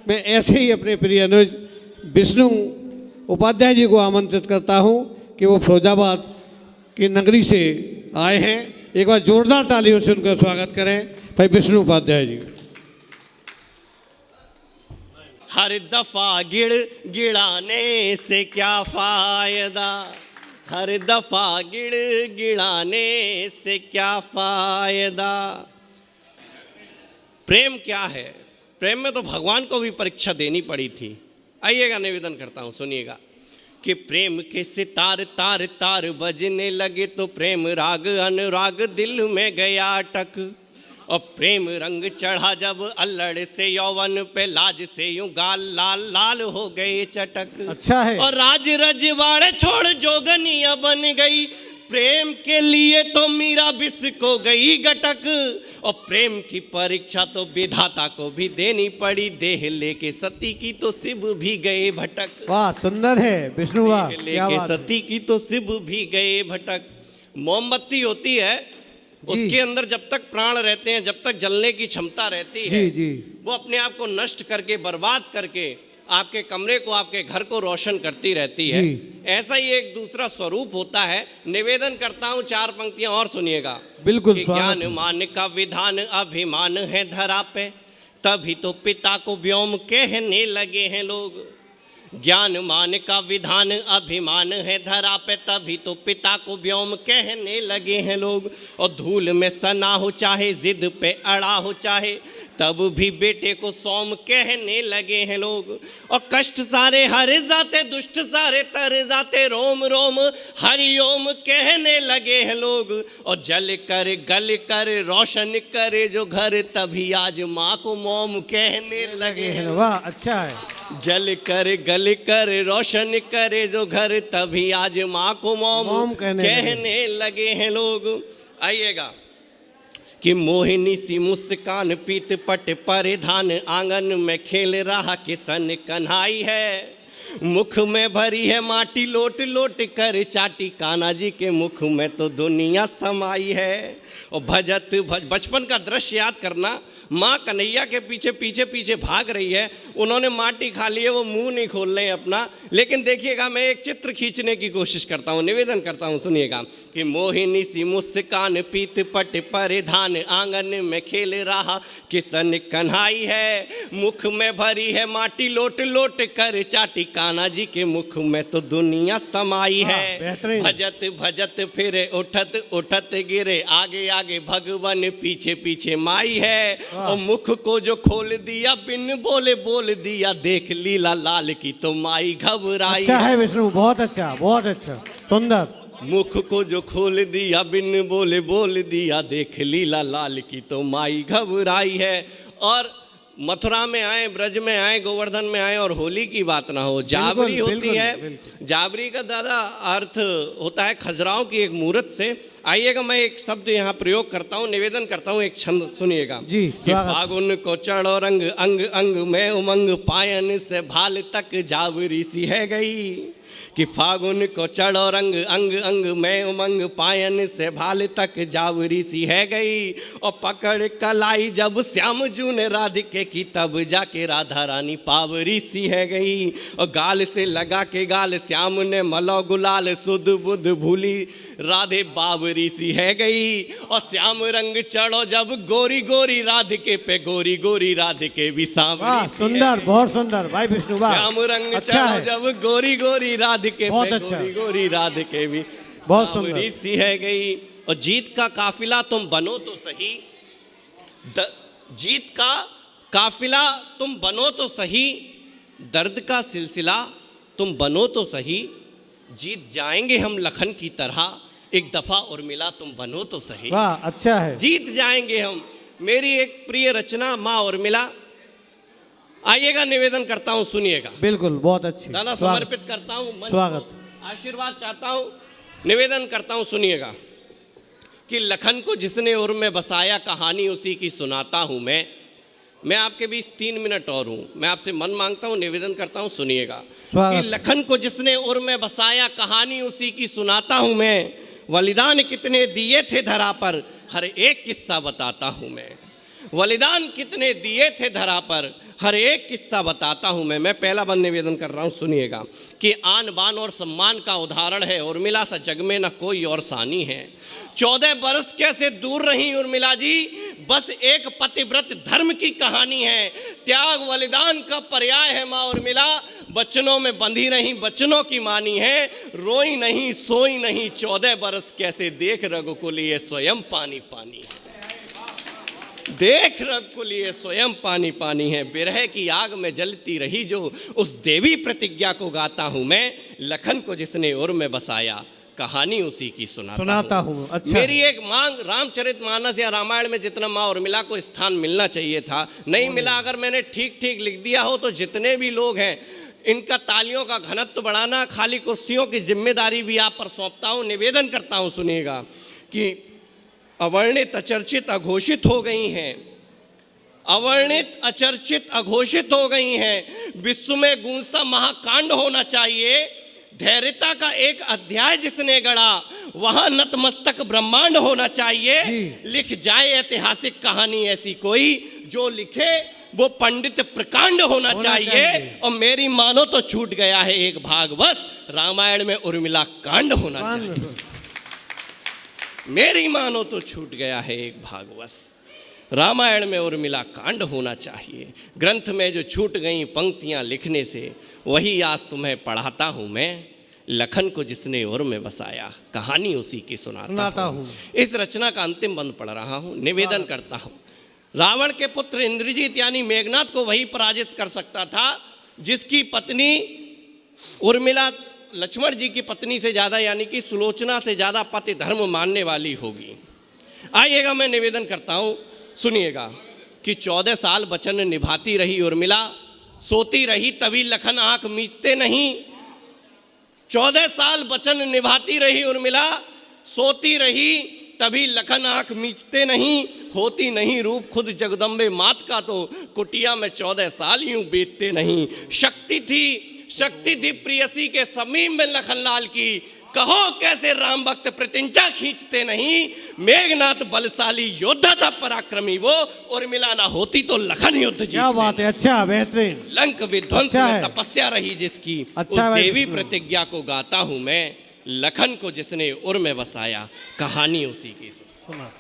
मैं ऐसे ही अपने प्रिय अनुज विष्णु उपाध्याय जी को आमंत्रित करता हूं कि वो फिरोजाबाद की नगरी से आए हैं। एक बार जोरदार तालियों से उनका स्वागत करें भाई विष्णु उपाध्याय जी। हर दफा गिड़ गिड़ाने से क्या फायदा, हर दफा गिड़ गिड़ाने से क्या फायदा। प्रेम क्या है? प्रेम में तो भगवान को भी परीक्षा देनी पड़ी थी। आइएगा, निवेदन करता हूँ, सुनिएगा कि प्रेम के सितार तार तार बजने लगे तो प्रेम राग अनुराग दिल में गया अटक। और प्रेम रंग चढ़ा जब अल्लड़ से यौवन पे लाज से यूं गाल लाल लाल हो गए चटक। अच्छा है। और राज रजवाड़े छोड़ जोगनिया बन गई, प्रेम के लिए तो मीरा बिस को गई गटक। और प्रेम की परीक्षा तो विधाता को भी देनी पड़ी, देह लेके सती की तो शिव भी गए भटक। वाह सुंदर है विष्णु, वाह लेके सती की तो शिव भी गए भटक। मोमबत्ती होती है, उसके अंदर जब तक प्राण रहते हैं, जब तक जलने की क्षमता रहती है, जी जी, वो अपने आप को नष्ट करके बर्बाद करके आपके कमरे को आपके घर को रोशन करती रहती है। ऐसा ही एक दूसरा स्वरूप होता है। निवेदन करता हूं, चार पंक्तियां और सुनिएगा। बिल्कुल। ज्ञान मान का विधान अभिमान है धरा पे, तभी तो पिता को व्योम कहने लगे हैं लोग। ज्ञान मान का विधान अभिमान है धरा पे, तभी तो पिता को व्योम कहने लगे हैं लोग। और धूल में सना हो चाहे जिद पे अड़ा हो चाहे, तब भी बेटे को सोम कहने लगे हैं लोग। और कष्ट सारे हर जाते दुष्ट सारे तर जाते, रोम रोम हरिओम कहने लगे हैं लोग। और जल कर गल कर रोशन करे जो घर, तभी आज माँ को मोम कहने लगे हैं। वाह अच्छा है। जल कर गल कर रोशन करे जो घर, तभी आज माँ को मोम कहने लगे हैं लोग। आइएगा कि मोहिनी सी मुस्कान पीत पट परिधान, आंगन में खेल रहा किशन कन्हाई है। मुख में भरी है माटी लोट लोट कर चाटी, कान्हा जी के मुख में तो दुनिया समाई है। और बचपन का दृश्य याद करना, माँ कन्हैया के पीछे पीछे पीछे भाग रही है, उन्होंने माटी खा ली है, वो मुंह नहीं खोल रहे हैं अपना। लेकिन देखिएगा, मैं एक चित्र खींचने की कोशिश करता हूँ, निवेदन करता हूँ, सुनिएगा कि मोहिनी सी मुस्कान पीत पट परिधान, आंगन में खेल रहा किशन कन्हाई है। मुख में भरी है माटी लोट लोट कर चाटी, कान्हा जी के मुख में तो दुनिया समाई है। भजत भजत फिरे उठत उठत गिरे, आगे आगे भगवान पीछे पीछे माई है। और मुख को जो खोल दिया बिन बोले बोल दिया, देख लीला लाल की तो माई घबराई। अच्छा है विष्णु, बहुत अच्छा बहुत अच्छा, सुंदर। मुख को जो खोल दिया बिन बोले बोल दिया, देख लीला लाल की तो माई घबराई है। और मथुरा में आए, ब्रज में आए, गोवर्धन में आए और होली की बात ना हो, जाबरी होती है। जाबरी का दादा अर्थ होता है खजुराहों की एक मूर्त से। आइएगा, मैं एक शब्द यहाँ प्रयोग करता हूँ, निवेदन करता हूँ, एक छंद सुनिएगा जी। कि फागुन को चढ़ो रंग अंग अंग में उमंग, पायन से भाल तक जाबरी सी है गई। कि फागुन को चढ़ो रंग अंग अंग में उमंग, पायन से भाल तक जावरी सी है गई। और पकड़ कलाई जब श्याम जू ने राधिके की, तब जाके राधा रानी पावरी सी है गई। और गाल से लगा के गाल श्याम ने मलो गुलाल, सुध बुध भूली राधे बावरी सी है गई। और श्याम रंग चढ़ो जब गोरी गोरी राधिके पे, गोरी गोरी राधिके भी सांवरी। सुंदर, बहुत सुंदर भाई विष्णु। श्याम रंग चढ़ो जब गोरी गोरी राधिके पे, गोरी गोरी राधिके भी बहुत सुंदर सी है गई। और जीत का काफिला तुम बनो तो सही, जीत का काफिला तुम बनो तो सही, दर्द का सिलसिला तुम बनो तो सही। जीत जाएंगे हम लखन की तरह, एक दफा और मिला तुम बनो तो सही। वाह अच्छा है। जीत जाएंगे हम, मेरी एक प्रिय रचना माँ और मिला। आइएगा, निवेदन करता हूँ, सुनिएगा। बिल्कुल, बहुत अच्छी। दादा समर्पित करता हूँ, स्वागत, आशीर्वाद चाहता हूँ, निवेदन करता हूँ, सुनिएगा कि लखन को जिसने उर में बसाया, कहानी उसी की सुनाता हूँ मैं आपके बीच 3 मिनट और हूँ, मैं आपसे मन मांगता हूँ, निवेदन करता हूँ, सुनिएगा कि लखन को जिसने उर में बसाया, कहानी उसी की सुनाता हूँ मैं। बलिदान कितने दिए थे धरा पर, हर एक किस्सा बताता हूँ मैं। बलिदान कितने दिए थे धरा पर, हर एक किस्सा बताता हूं मैं पहला बंद निवेदन कर रहा हूं, सुनिएगा कि आन बान और सम्मान का उदाहरण है उर्मिला सा जग में न कोई और सानी है। 14 बरस कैसे दूर रही उर्मिला जी, बस एक पतिव्रत धर्म की कहानी है। त्याग बलिदान का पर्याय है माँ उर्मिला, बचनों में बंधी रही बचनों की मानी है। रोई नहीं सोई नहीं 14 बरस कैसे, देख रघुकुल ये स्वयं पानी पानी है। देख रघुकुल ये स्वयं पानी पानी है। बिरह की आग में जलती रही जो उस देवी प्रतिज्ञा को गाता हूं मैं, लखन को जिसने उर में बसाया कहानी उसी की सुनाता हूँ। अच्छा। मेरी एक मांग, रामचरितमानस या रामायण में जितना माँ उर्मिला को स्थान मिलना चाहिए था नहीं मिला। अगर मैंने ठीक ठीक लिख दिया हो तो जितने भी लोग हैं इनका तालियों का घनत्व बढ़ाना, खाली कुर्सियों की जिम्मेदारी भी आप पर सौंपता हूँ। निवेदन करता हूँ, सुनिएगा कि अवर्णित अचर्चित अघोषित हो गई हैं, अवर्णित अचर्चित अघोषित हो गई हैं। विश्व में गूंजता महाकांड होना चाहिए। धैर्यता का एक अध्याय जिसने गढ़ा वहां नतमस्तक ब्रह्मांड होना चाहिए। लिख जाए ऐतिहासिक कहानी ऐसी कोई, जो लिखे वो पंडित प्रकांड होना चाहिए। और मेरी मानो तो छूट गया है एक भाग, बस रामायण में उर्मिला कांड होना चाहिए। मेरी मानो तो छूट गया है एक भाग, बस रामायण में उर्मिला कांड होना चाहिए। ग्रंथ में जो छूट गई पंक्तियां लिखने से वही आज तुम्हें पढ़ाता हूं मैं, लखन को जिसने उर में बसाया कहानी उसी की सुनाता हूं। इस रचना का अंतिम बंद पढ़ रहा हूं। निवेदन करता हूं, रावण के पुत्र इंद्रजीत यानी मेघनाथ को वही पराजित कर सकता था जिसकी पत्नी उर्मिला लक्ष्मण जी की पत्नी से ज्यादा यानी कि सुलोचना से ज्यादा पति धर्म मानने वाली होगी। आइएगा, मैं निवेदन करता हूं, सुनिएगा कि 14 साल वचन निभाती रही उर्मिला, सोती रही तभी लखन आंख मीचते नहीं। 14 साल वचन निभाती रही उर्मिला, सोती रही तभी लखन आंख मीचते नहीं। होती नहीं रूप खुद जगदम्बे मात का तो कुटिया में 14 साल यूं बीतते नहीं। शक्ति थी प्रियसी के समीप में लखनलाल की, कहो कैसे राम भक्त प्रतिंचा खींचते नहीं। मेघनाथ बलशाली योद्धा था पराक्रमी वो, उर्मिला ना होती तो लखन युद्ध जीतते। क्या बात है, अच्छा बेहतरीन। लंक विध्वंस में तपस्या रही जिसकी, उस देवी प्रतिज्ञा को गाता हूं मैं, लखन को जिसने उर में बसाया कहानी उसी की सुना।